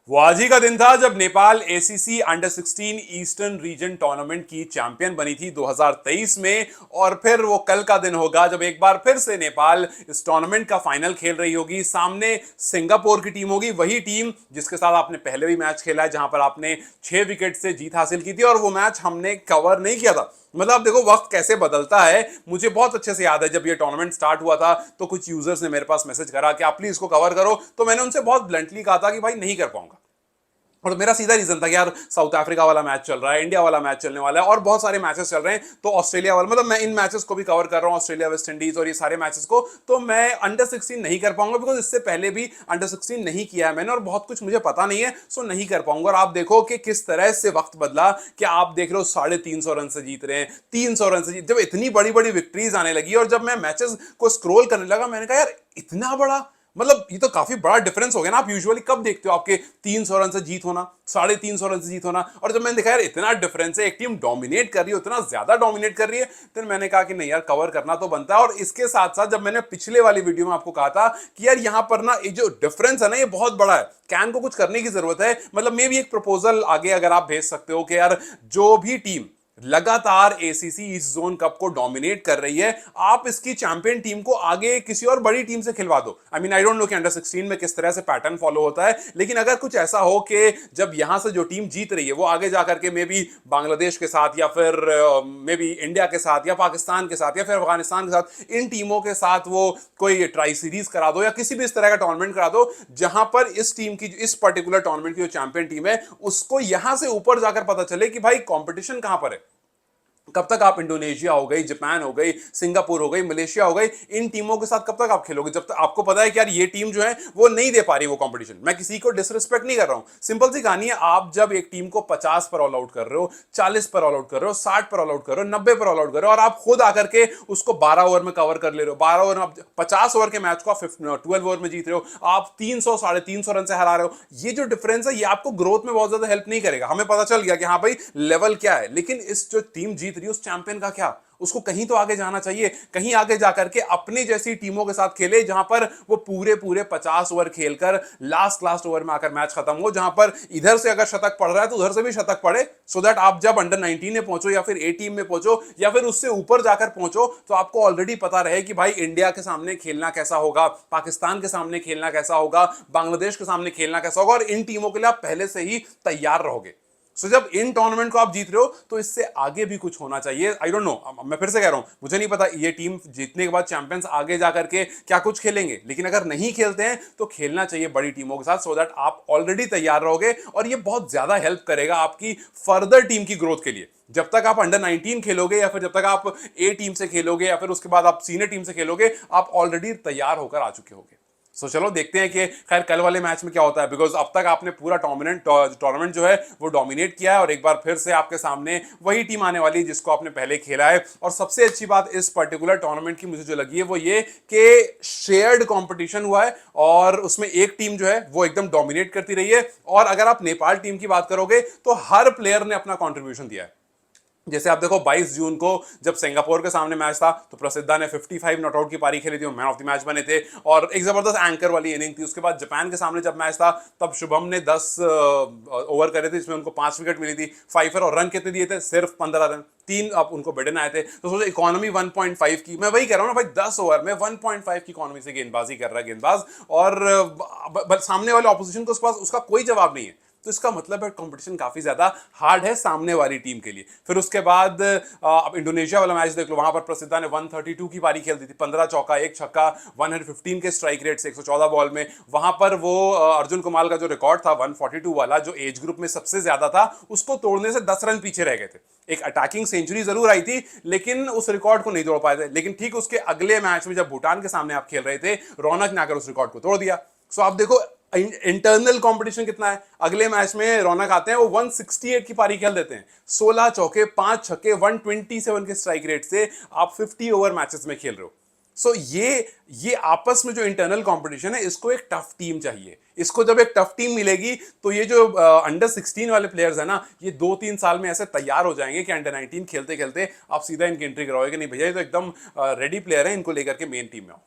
वो आज ही का दिन था जब Nepal ACC under 16 eastern region tournament की चैंपियन बनी थी 2023 में। और फिर वो कल का दिन होगा जब एक बार फिर से नेपाल इस टूर्नामेंट का फाइनल खेल रही होगी। सामने सिंगापुर की टीम होगी, वही टीम जिसके साथ आपने पहले भी मैच खेला है, जहां पर आपने 6 विकेट से जीत हासिल की थी और वो मैच हमने कवर नहीं किया था। मतलब आप देखो वक्त कैसे बदलता है। मुझे बहुत अच्छे से याद है जब ये टूर्नामेंट स्टार्ट हुआ था तो कुछ यूजर्स ने मेरे पास मैसेज करा कि आप प्लीज इसको कवर करो, तो मैंने उनसे बहुत ब्लंटली कहा था कि भाई नहीं कर पाऊंगा। और मेरा सीधा रीजन था कि यार साउथ अफ्रीका वाला मैच चल रहा है, इंडिया वाला मैच चलने वाला है और बहुत सारे मैचेस चल रहे हैं, तो ऑस्ट्रेलिया वाला मतलब मैं इन मैचेस को भी कवर कर रहा हूं, ऑस्ट्रेलिया वेस्ट इंडीज और ये सारे मैचेस को, तो मैं अंडर 16 नहीं कर पाऊंगा बिकॉज इससे पहले भी अंडर 16 नहीं किया है मैंने और बहुत कुछ मुझे पता नहीं है, सो नहीं कर पाऊंगा। और आप देखो कि किस तरह से वक्त बदला कि आप देख रहे हो 350 रन से जीत रहे हैं, 300 रन से जीत, जब इतनी बड़ी बड़ी विक्ट्रीज आने लगी और जब मैं मैचेस को स्क्रोल करने लगा मैंने कहा यार इतना बड़ा, मतलब ये तो काफी बड़ा डिफरेंस हो गया ना। आप यूजुअली कब देखते हो आपके 300 रन से जीत होना, 350 रन से जीत होना, और जब मैंने देखा यार इतना डिफरेंस है, एक टीम डोमिनेट कर रही है, इतना ज्यादा डोमिनेट कर रही है, फिर मैंने कहा कि नहीं यार कवर करना तो बनता है। और इसके साथ साथ जब मैंने पिछले वाली वीडियो में आपको कहा था कि यार यहां पर ना ये जो डिफरेंस है ना ये बहुत बड़ा है, कैन को कुछ करने की जरूरत है, मतलब मे भी एक प्रपोजल आगे अगर आप भेज सकते हो कि यार जो भी टीम लगातार एसीसी इस जोन कप को डोमिनेट कर रही है, आप इसकी चैंपियन टीम को आगे किसी और बड़ी टीम से खिलवा दो। आई डोंट नो कि अंडर 16 में किस तरह से पैटर्न फॉलो होता है, लेकिन अगर कुछ ऐसा हो कि जब यहां से जो टीम जीत रही है वो आगे जाकर के मे बी बांग्लादेश के साथ या फिर मे बी इंडिया के साथ या पाकिस्तान के साथ या फिर अफगानिस्तान के साथ, इन टीमों के साथ वो कोई ट्राई सीरीज करा दो या किसी भी इस तरह का टूर्नामेंट करा दो जहां पर इस टीम की, इस पर्टिकुलर टूर्नामेंट की जो चैंपियन टीम है उसको यहां से ऊपर जाकर पता चले कि भाई कंपटीशन कहां पर है। कब तक आप इंडोनेशिया हो गई, जापान हो गई, सिंगापुर हो गई, मलेशिया हो गई, इन टीमों के साथ कब तक आप खेलोगे जब तक आपको पता है कि यार ये टीम जो है वो नहीं दे पा रही वो कंपटीशन। मैं किसी को डिसरिस्पेक्ट नहीं कर रहा हूं, सिंपल सी कहानी है, आप जब एक टीम को 50 पर ऑल आउट कर रहे हो, 40 पर ऑल आउट कर रहे हो, 60 पर ऑल आउट कर रहे हो, 90 पर ऑल आउट कर रहे हो और आप खुद आकर के उसको 12 ओवर में कवर कर ले रहे हो, 12 ओवर में 50 ओवर के मैच को आप 12 ओवर में जीत रहे हो, आप 300 350 रन से हरा रहे हो, ये जो डिफरेंस है ये आपको ग्रोथ में बहुत ज्यादा हेल्प नहीं करेगा। हमें पता चल गया कि हाँ भाई लेवल क्या है, लेकिन इस जो टीम जीत रही है उस चैंपियन का क्या, उसको कहीं तो आगे जाना चाहिए, कहीं आगे जाकर के अपने जैसी टीमों के साथ खेले जहां पर वो पूरे पूरे 50 ओवर खेलकर लास्ट ओवर में आकर मैच खत्म हो, जहां पर इधर से अगर शतक पड़ रहा है तो उधर से भी शतक पड़े, सो दैट आप जब अंडर 19 में पहुंचो या फिर ए टीम में पहुंचो या फिर उससे ऊपर जाकर पहुंचो तो आपको ऑलरेडी पता रहे कि भाई इंडिया के सामने खेलना कैसा होगा, पाकिस्तान के सामने खेलना कैसा होगा, बांग्लादेश के सामने खेलना कैसा होगा, और इन टीमों के लिए आप पहले से ही तैयार रहोगे। सो जब इन टूर्नामेंट को आप जीत रहे हो तो इससे आगे भी कुछ होना चाहिए। आई डोंट नो, मैं फिर से कह रहा हूं मुझे नहीं पता ये टीम जीतने के बाद चैंपियंस आगे जाकर के क्या कुछ खेलेंगे, लेकिन अगर नहीं खेलते हैं तो खेलना चाहिए बड़ी टीमों के साथ, सो दैट आप ऑलरेडी तैयार रहोगे और ये बहुत ज्यादा हेल्प करेगा आपकी फर्दर टीम की ग्रोथ के लिए। जब तक आप अंडर 19 खेलोगे या फिर जब तक आप ए टीम से खेलोगे या फिर उसके बाद आप सीनियर टीम से खेलोगे, आप ऑलरेडी तैयार होकर आ चुके होगे। सो चलो देखते हैं कि खैर कल वाले मैच में क्या होता है, बिकॉज अब तक आपने पूरा टूर्नामेंट जो है वो डोमिनेट किया है और एक बार फिर से आपके सामने वही टीम आने वाली है जिसको आपने पहले खेला है। और सबसे अच्छी बात इस पर्टिकुलर टूर्नामेंट की मुझे जो लगी है वो ये कि शेयर्ड कंपटीशन हुआ है और उसमें एक टीम जो है वो एकदम डोमिनेट करती रही है। और अगर आप नेपाल टीम की बात करोगे तो हर प्लेयर ने अपना कॉन्ट्रीब्यूशन दिया है। जैसे आप देखो 22 जून को जब सिंगापुर के सामने मैच था तो प्रसिद्धा ने 55 नॉट आउट की पारी खेली थी, मैन ऑफ द मैच बने थे और एक जबरदस्त एंकर वाली इनिंग थी। उसके बाद जापान के सामने जब मैच था तब शुभम ने 10 ओवर करे थे, इसमें उनको 5 विकेट मिली थी, फाइफर, और रन कितने दिए थे, सिर्फ 15 रन, 3 अब उनको बिडन आए थे। तो सोचो इकोनॉमी 1.5 की, मैं वही कह रहा हूँ ना भाई 10 ओवर में 1.5 की इकोनॉमी से गेंदबाजी कर रहा है गेंदबाज, और सामने वाले ऑपोजिशन को उसके पास उसका कोई जवाब नहीं है, तो इसका मतलब है कंपटीशन काफी ज्यादा हार्ड है सामने वाली टीम के लिए। फिर उसके बाद अब इंडोनेशिया वाला मैच देख लो, वहां पर प्रसिद्धा ने 132 की पारी खेल दी थी, 15 चौका 1 छक्का, 115 के स्ट्राइक रेट से 114 बॉल में। वहां पर वो अर्जुन कुमार का जो रिकॉर्ड था 142 वाला, जो एज ग्रुप में सबसे ज्यादा था, उसको तोड़ने से 10 रन पीछे रह गए थे। एक अटैकिंग सेंचुरी जरूर आई थी लेकिन उस रिकॉर्ड को नहीं तोड़ पाए थे, लेकिन ठीक उसके अगले मैच में जब भूटान के सामने आप खेल रहे थे, रौनक ने आकर उस रिकॉर्ड को तोड़ दिया। सो आप देखो इंटरनल कंपटीशन कितना है। अगले मैच में रौनक आते हैं, वो 168 की पारी खेल देते हैं, 16 चौके 5 छक्के, 127 के स्ट्राइक रेट से आप 50 ओवर मैचेस में खेल रहे हो। सो ये आपस में जो इंटरनल कंपटीशन है, इसको एक टफ टीम चाहिए। इसको जब एक टफ टीम मिलेगी तो ये जो अंडर 16 वाले प्लेयर्स है ना, ये 2-3 साल में ऐसे तैयार हो जाएंगे कि अंडर 19 खेलते खेलते आप सीधा इनकी एंट्री कराओगे कि नहीं भैया ये तो एकदम रेडी प्लेयर है, इनको लेकर के मेन टीम में आओ।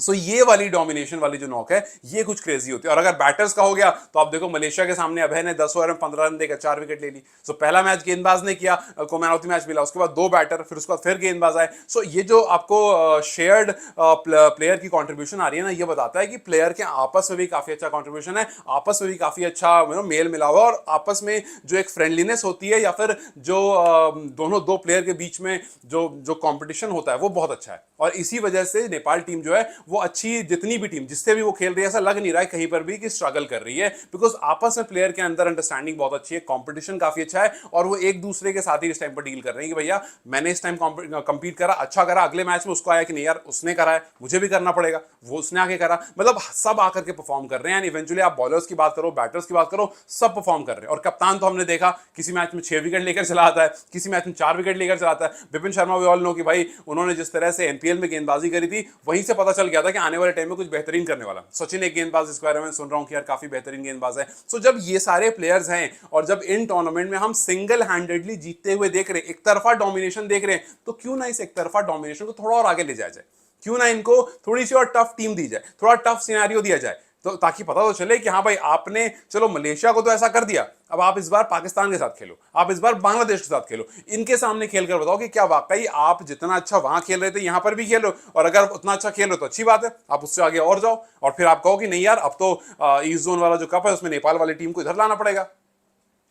सो ये वाली डोमिनेशन वाली जो नॉक है ये कुछ क्रेजी होती है। और अगर बैटर्स का हो गया तो आप देखो मलेशिया के सामने अभय ने 10 ओवर में 15 रन देकर 4 विकेट ले ली। सो पहला मैच गेंदबाज ने किया, को मैन ऑफ द मैच मिला, उसके बाद 2 बैटर, फिर उसके बाद फिर गेंदबाज आए। सो ये जो आपको शेयर्ड प्लेयर की कंट्रीब्यूशन आ रही है ना, ये बताता है कि प्लेयर के आपस में भी काफी अच्छा कंट्रीब्यूशन है, आपस में भी काफी अच्छा मेल मिला हुआ, और आपस में जो एक फ्रेंडलीनेस होती है या फिर जो दोनों दो प्लेयर के बीच में जो जो कंपटीशन होता है वो बहुत अच्छा है। और इसी वजह से नेपाल टीम जो है वो अच्छी, जितनी भी टीम जिससे भी वो खेल रही है ऐसा लग नहीं रहा है कहीं पर भी कि स्ट्रगल कर रही है, बिकॉज आपस में प्लेयर के अंदर अंडरस्टैंडिंग बहुत अच्छी है, कंपटीशन काफी अच्छा है, और वो एक दूसरे के साथ ही इस टाइम पर डील कर रहे हैं कि भैया मैंने इस टाइम कंपीट करा, अच्छा करा, अगले मैच में उसको आया कि नहीं यार उसने करा है मुझे भी करना पड़ेगा, वो उसने आके करा, मतलब सब आकर के परफॉर्म कर रहे हैं। एंड इवेंचुअली आप बॉलर्स की बात करो, बैटर्स की बात करो, सब परफॉर्म कर रहे हैं। और कप्तान तो हमने देखा किसी मैच में 6 विकेट लेकर चला आता है, किसी मैच में 4 विकेट लेकर चलाता है। Vipin Sharma we all know कि भाई उन्होंने जिस तरह से एनपीएल में गेंदबाजी करी थी वहीं से पता चल गया था कि आने वाले टाइम में कुछ बेहतरीन करने वाला। सचिन एक गेंदबाज इसके बारे में सुन रहा हूं कि यार काफी बेहतरीन गेंदबाज है। सो जब ये सारे प्लेयर्स हैं और जब इन टूर्नामेंट में हम सिंगल हैंडेडली जीतते हुए देख रहे हैं, एक तरफा डोमिनेशन देख रहे हैं, तो क्यों ना इस एक तरफा डोमिनेशन को थोड़ा और आगे ले जाया जाए, क्यों ना इनको थोड़ी सी और टफ टीम दी जाए, थोड़ा टफ सिनेरियो दिया जाए, तो ताकि पता तो चले कि हाँ भाई आपने चलो मलेशिया को तो ऐसा कर दिया, अब आप इस बार पाकिस्तान के साथ खेलो, आप इस बार बांग्लादेश के साथ खेलो, इनके सामने खेलकर बताओ कि क्या वाकई आप जितना अच्छा वहां खेल रहे थे यहां पर भी खेलो, और अगर उतना अच्छा खेलो तो अच्छी बात है, आप उससे आगे और जाओ, और फिर आप कहो कि नहीं यार अब तो ईस्ट जोन वाला जो कप है उसमें नेपाल वाली टीम को इधर लाना पड़ेगा,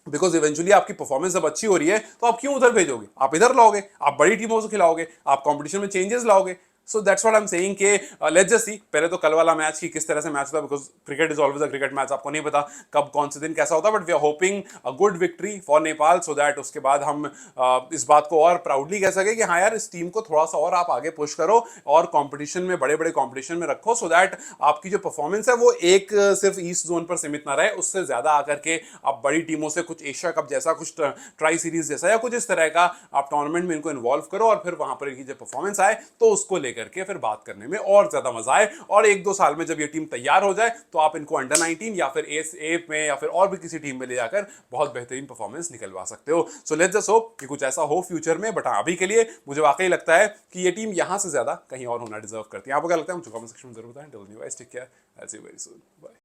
बिकॉज इवेंचुअली आपकी परफॉर्मेंस जब अच्छी हो रही है तो आप क्यों उधर भेजोगे, आप इधर लाओगे, आप बड़ी टीमों से खिलाओगे, आप कंपटीशन में चेंजेस लाओगे। So that's what I am saying के लेट्स जस्ट सी पहले तो कल वाला मैच की किस तरह से मैच होता है, because cricket is always a cricket match, आपको नहीं पता कब कौन से दिन कैसा होता है, but we are hoping a good victory for Nepal so that उसके बाद हम इस बात को और प्राउडली कह सके कि हाँ यार इस टीम को थोड़ा सा और आप आगे पुश करो और कंपटीशन में, बड़े बड़े कंपटीशन में रखो, सो दैट आपकी जो परफॉर्मेंस है वो एक सिर्फ ईस्ट जोन पर सीमित ना रहे, उससे ज्यादा आकर के आप बड़ी टीमों से कुछ एशिया कप जैसा, कुछ ट्राई सीरीज जैसा या कुछ इस तरह का आप टूर्नामेंट में इनको इन्वॉल्व करो, और फिर वहां पर इनकी जब परफॉर्मेंस आए तो उसको लेकर के फिर बात करने में और ज्यादा मजा आए, और 1-2 साल में जब ये टीम तैयार हो जाए तो आप इनको अंडर 19 या फिर ए में या फिर और भी किसी टीम में ले जाकर बहुत बेहतरीन परफॉर्मेंस निकलवा सकते हो। सो लेट्स जस्ट होप कि कुछ ऐसा हो फ्यूचर में, बट अभी के लिए मुझे वाकई लगता है कि ये टीम यहां से ज्यादा कहीं और होना डिजर्व करती है। आपको क्या लगता है मुझे कमेंट सेक्शन में जरूर बताएं। Till new guys, take care, I see you very soon, bye.